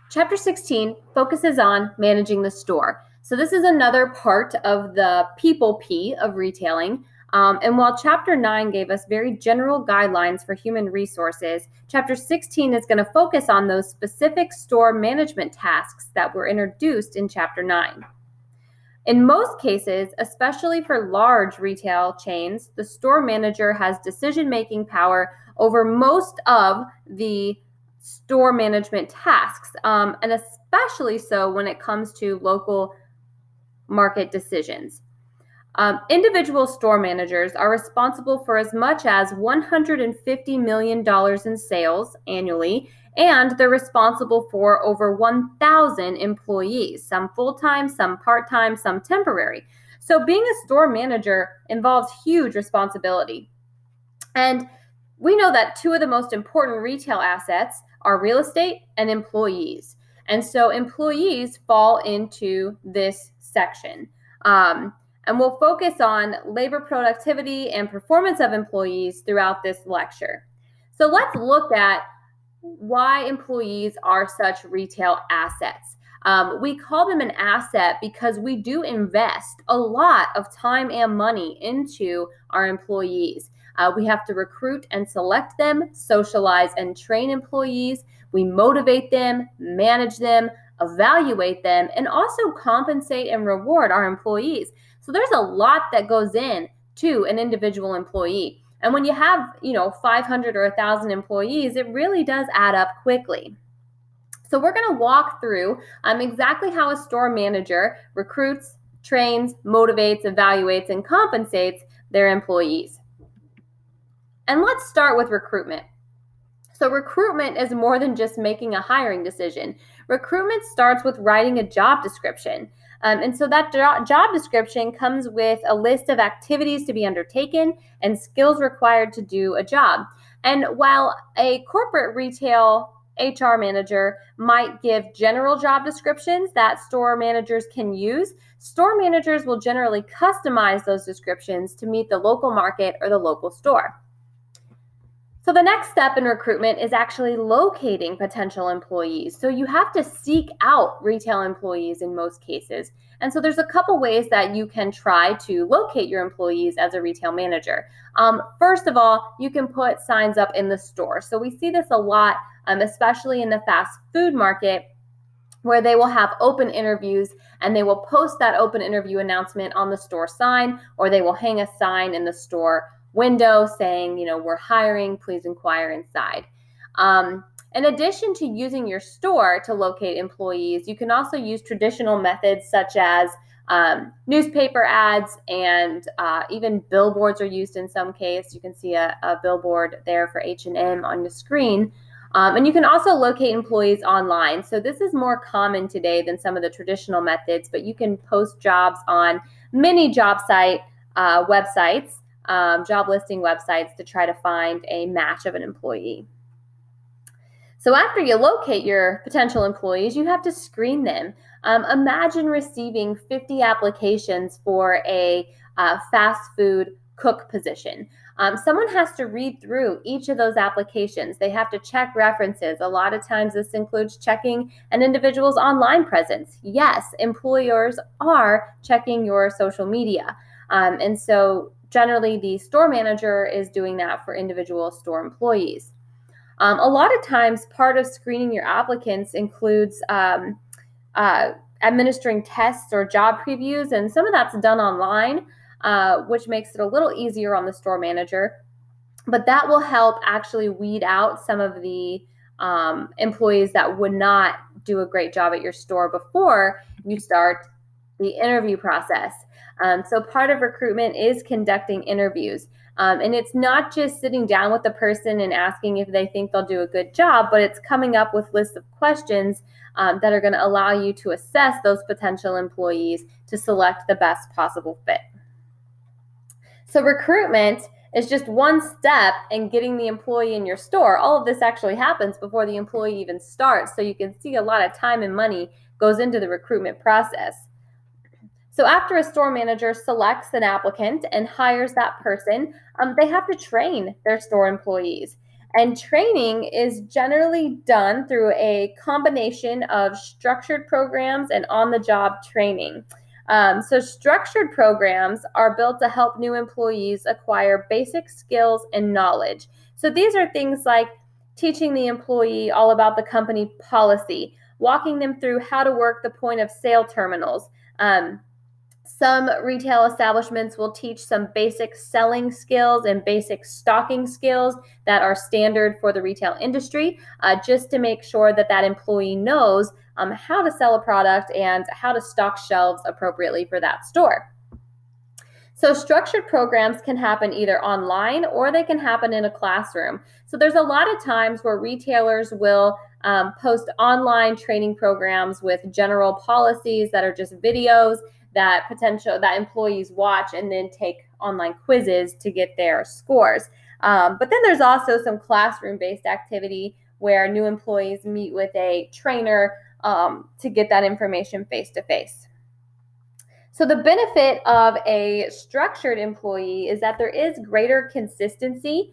Chapter 16 focuses on managing the store. So this is another part of the people P of retailing. And while Chapter 9 gave us very general guidelines for human resources, Chapter 16 is going to focus on those specific store management tasks that were introduced in Chapter 9. In most cases, especially for large retail chains, the store manager has decision-making power over most of the store management tasks, and especially so when it comes to local market decisions. Individual store managers are responsible for as much as $150 million in sales annually, and they're responsible for over 1,000 employees, some full-time, some part-time, some temporary. So being a store manager involves huge responsibility. And we know that two of the most important retail assets are real estate and employees. And so employees fall into this section. And we'll focus on labor productivity and performance of employees throughout this lecture. So let's look at why employees are such retail assets. We call them an asset because we do invest a lot of time and money into our employees. We have to recruit and select them, socialize and train employees. We motivate them, manage them, evaluate them, and also compensate and reward our employees. So there's a lot that goes in to an individual employee. And when you have, 500 or 1,000 employees, it really does add up quickly. So we're going to walk through exactly how a store manager recruits, trains, motivates, evaluates, and compensates their employees. And let's start with recruitment. So recruitment is more than just making a hiring decision. Recruitment starts with writing a job description. And so that job description comes with a list of activities to be undertaken and skills required to do a job. And while a corporate retail HR manager might give general job descriptions that store managers can use, store managers will generally customize those descriptions to meet the local market or the local store. So the next step in recruitment is actually locating potential employees. So you have to seek out retail employees in most cases. And so there's a couple ways that you can try to locate your employees as a retail manager. First of all, you can put signs up in the store. So we see this a lot, especially in the fast food market, where they will have open interviews and they will post that open interview announcement on the store sign, or they will hang a sign in the store window saying, we're hiring, please inquire inside. In addition to using your store to locate employees, you can also use traditional methods such as newspaper ads, and even billboards are used in some case. You can see a billboard there for H&M on the screen. And you can also locate employees online. So this is more common today than some of the traditional methods, but you can post jobs on many job site websites, job listing websites, to try to find a match of an employee. So after you locate your potential employees, you have to screen them. Imagine receiving 50 applications for a fast food cook position. Someone has to read through each of those applications. They have to check references. A lot of times this includes checking an individual's online presence. Yes, employers are checking your social media. And so generally the store manager is doing that for individual store employees. A lot of times part of screening your applicants includes administering tests or job previews, and some of that's done online, which makes it a little easier on the store manager. But that will help actually weed out some of the employees that would not do a great job at your store before you start the interview process. So part of recruitment is conducting interviews. And it's not just sitting down with the person and asking if they think they'll do a good job, but it's coming up with lists of questions that are going to allow you to assess those potential employees to select the best possible fit. So recruitment is just one step in getting the employee in your store. All of this actually happens before the employee even starts. So you can see a lot of time and money goes into the recruitment process. So after a store manager selects an applicant and hires that person, they have to train their store employees. And training is generally done through a combination of structured programs and on-the-job training. So structured programs are built to help new employees acquire basic skills and knowledge. So these are things like teaching the employee all about the company policy, walking them through how to work the point of sale terminals. Some retail establishments will teach some basic selling skills and basic stocking skills that are standard for the retail industry, just to make sure that that employee knows how to sell a product and how to stock shelves appropriately for that store. So structured programs can happen either online or they can happen in a classroom. So there's a lot of times where retailers will post online training programs with general policies that are just videos that employees watch and then take online quizzes to get their scores. But then there's also some classroom-based activity where new employees meet with a trainer to get that information face-to-face. So the benefit of a structured employee is that there is greater consistency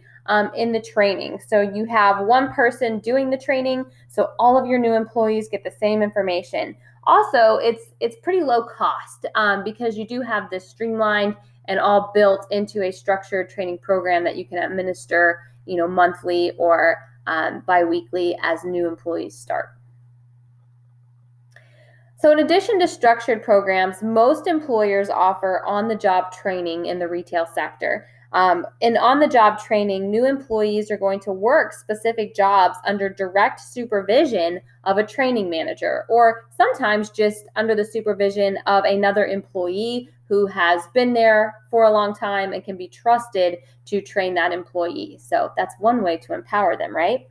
in the training. So you have one person doing the training, so all of your new employees get the same information. Also, it's pretty low cost because you do have this streamlined and all built into a structured training program that you can administer, monthly or biweekly as new employees start. So in addition to structured programs, most employers offer on-the-job training in the retail sector. In on-the-job training, new employees are going to work specific jobs under direct supervision of a training manager, or sometimes just under the supervision of another employee who has been there for a long time and can be trusted to train that employee. So that's one way to empower them, right?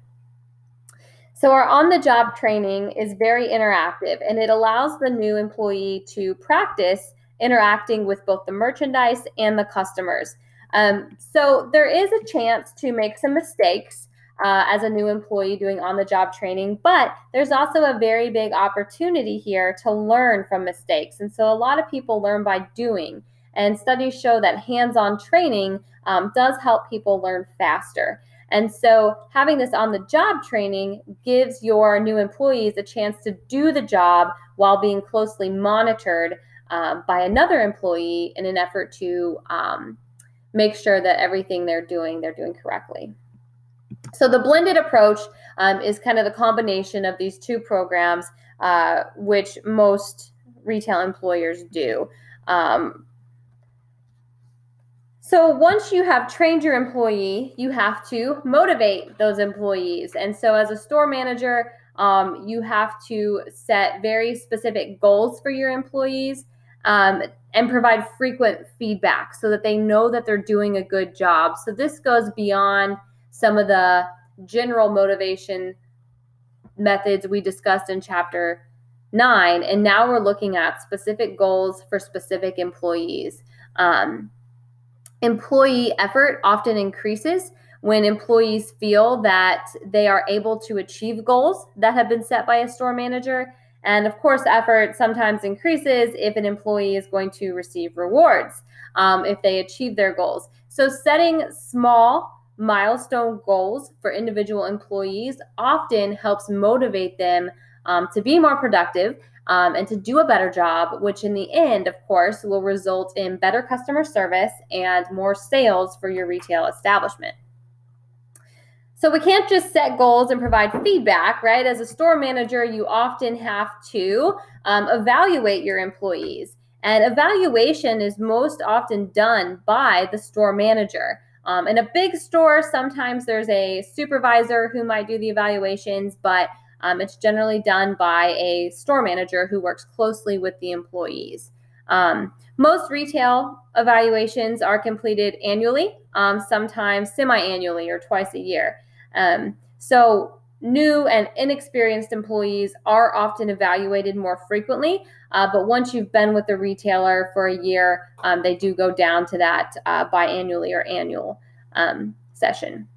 So our on-the-job training is very interactive, and it allows the new employee to practice interacting with both the merchandise and the customers. So there is a chance to make some mistakes as a new employee doing on-the-job training, but there's also a very big opportunity here to learn from mistakes. And so a lot of people learn by doing, and studies show that hands-on training does help people learn faster. And so having this on-the-job training gives your new employees a chance to do the job while being closely monitored by another employee in an effort to make sure that everything they're doing correctly. So the blended approach is kind of the combination of these two programs, which most retail employers do. So once you have trained your employee, you have to motivate those employees. And so as a store manager, you have to set very specific goals for your employees and provide frequent feedback so that they know that they're doing a good job. So this goes beyond some of the general motivation methods we discussed in Chapter 9. And now we're looking at specific goals for specific employees. Employee effort often increases when employees feel that they are able to achieve goals that have been set by a store manager. And of course, effort sometimes increases if an employee is going to receive rewards if they achieve their goals. So setting small milestone goals for individual employees often helps motivate them to be more productive and to do a better job, which in the end, of course, will result in better customer service and more sales for your retail establishment. So we can't just set goals and provide feedback, right? As a store manager, you often have to evaluate your employees. And evaluation is most often done by the store manager. In a big store, sometimes there's a supervisor who might do the evaluations, but it's generally done by a store manager who works closely with the employees. Most retail evaluations are completed annually, sometimes semi-annually or twice a year. So new and inexperienced employees are often evaluated more frequently, but once you've been with the retailer for a year, they do go down to that biannually or annual session.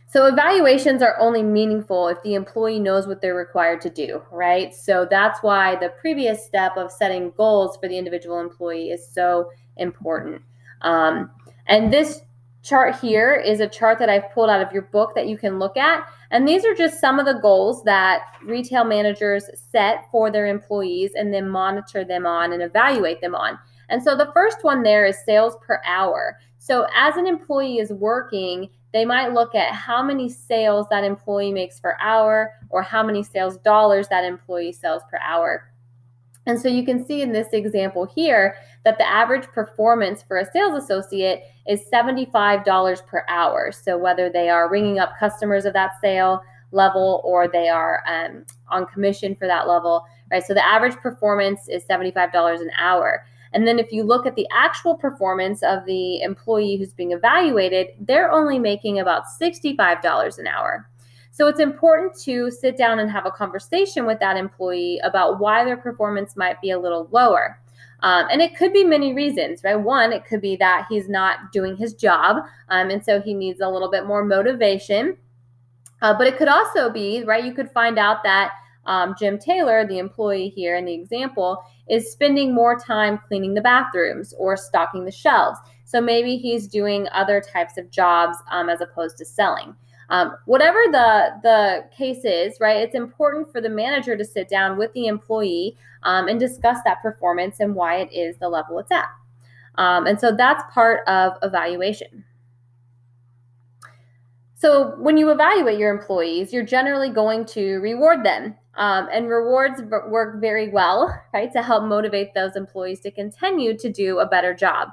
So evaluations are only meaningful if the employee knows what they're required to do, right? So that's why the previous step of setting goals for the individual employee is so important. And this chart here is a chart that I've pulled out of your book that you can look at. And these are just some of the goals that retail managers set for their employees and then monitor them on and evaluate them on. And so the first one there is sales per hour. So as an employee is working, they might look at how many sales that employee makes per hour or how many sales dollars that employee sells per hour. And so you can see in this example here that the average performance for a sales associate is $75 per hour. So whether they are ringing up customers of that sale level or they are on commission for that level, right? So the average performance is $75 an hour. And then if you look at the actual performance of the employee who's being evaluated, they're only making about $65 an hour. So it's important to sit down and have a conversation with that employee about why their performance might be a little lower. And it could be many reasons, right? One, it could be that he's not doing his job, and so he needs a little bit more motivation. But it could also be, right, you could find out that Jim Taylor, the employee here in the example, is spending more time cleaning the bathrooms or stocking the shelves. So maybe he's doing other types of jobs as opposed to selling. Whatever the case is, right, it's important for the manager to sit down with the employee and discuss that performance and why it is the level it's at. And so that's part of evaluation. So when you evaluate your employees, you're generally going to reward them. And rewards work very well, right, to help motivate those employees to continue to do a better job.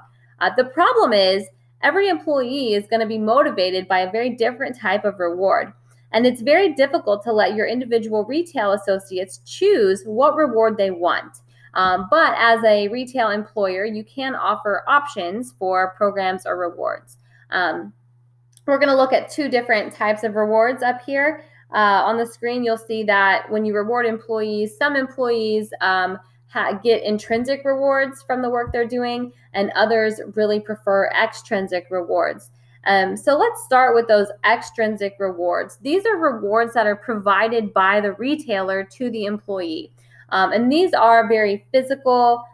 The problem is every employee is going to be motivated by a very different type of reward. And it's very difficult to let your individual retail associates choose what reward they want. But as a retail employer, you can offer options for programs or rewards. We're going to look at two different types of rewards up here. On the screen, you'll see that when you reward employees, some employees get intrinsic rewards from the work they're doing, and others really prefer extrinsic rewards. So let's start with those extrinsic rewards. These are rewards that are provided by the retailer to the employee. And these are very physical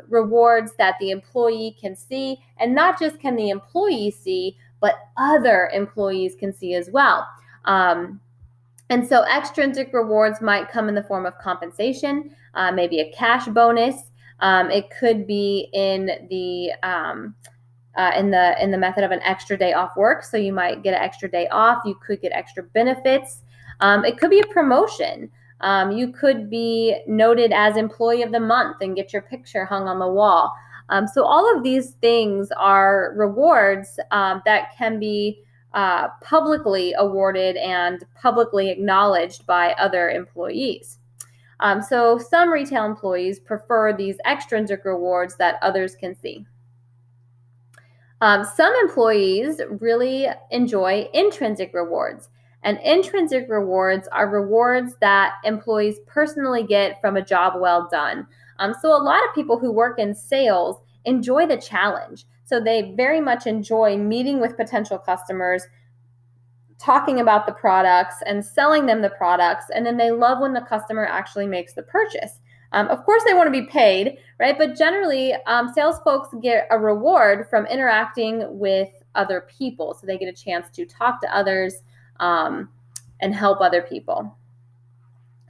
rewards that the employee can see, and not just can the employee see, but other employees can see as well. And so extrinsic rewards might come in the form of compensation, maybe a cash bonus. It could be in the method of an extra day off work. So you might get an extra day off. You could get extra benefits. It could be a promotion. You could be noted as employee of the month and get your picture hung on the wall. So all of these things are rewards that can be publicly awarded and publicly acknowledged by other employees. So some retail employees prefer these extrinsic rewards that others can see. Some employees really enjoy intrinsic rewards. And intrinsic rewards are rewards that employees personally get from a job well done. So a lot of people who work in sales enjoy the challenge. So they very much enjoy meeting with potential customers, talking about the products and selling them the products. And then they love when the customer actually makes the purchase. Of course, they want to be paid, right? But generally, sales folks get a reward from interacting with other people. So they get a chance to talk to others and help other people.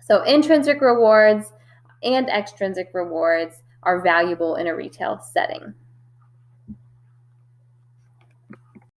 So intrinsic rewards and extrinsic rewards are valuable in a retail setting.